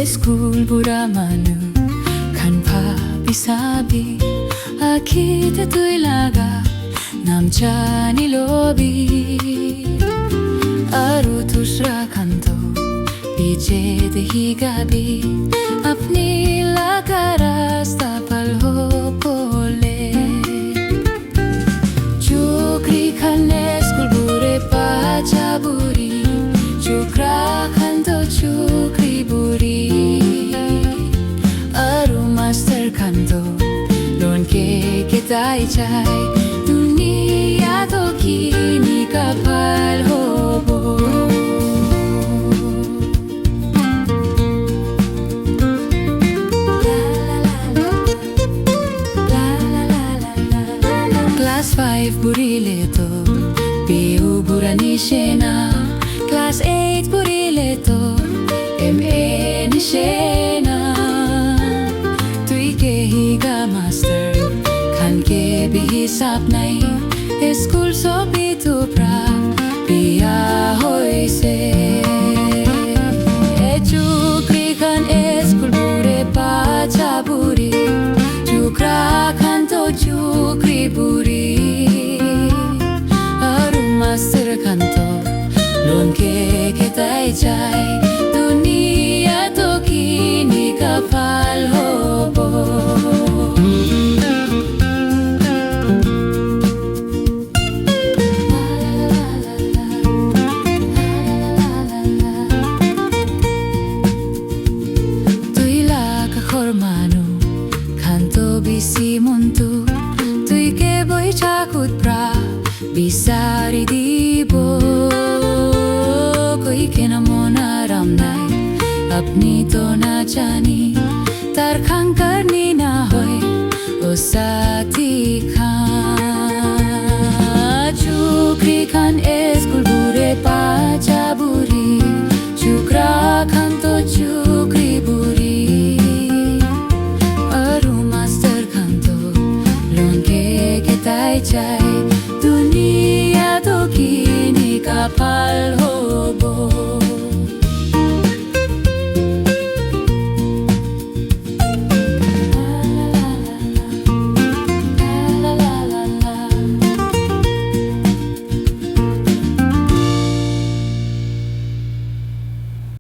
School bura manu kan pa bisabi akita tu'y laga namcha ni lobi aru tusra kanto पीछे दही गाबी अपनी लगा रास्ता पल हो बोले चुकरी खाने स्कूल बुरे पाचा बुरी चुकरा खान तो चुकरी बुरी अरु मास्टर खान तो लोन के किताई चाय दुनिया तो कीनी का पल हो Class 5 burile to PU burani shena Class 8 burile to MA ni shena Tui ke higa master kan ke bihi sap nai School so bitu pra biya hoi se Chukri kan school bure pacha buri Chukra kan to chukri buri Master kanto loan ke kitai chai दुनिया तो कीनी का फल हो बो तुई Laka खरमानु kanto bisi muntu तुई के बोई चाकुत pra Bisari dibo कोई के न मोना राम नाई अपनी तो ना जानी तार खान करनी ना होए ओ साथी खान चुकरी खान स्कूल बुरे पाचा बुरी चुकरा खान तो चुकरी बुरी अरु मास्टर खान तो लोन के किताई चाय दुनिया तो कीनी का पल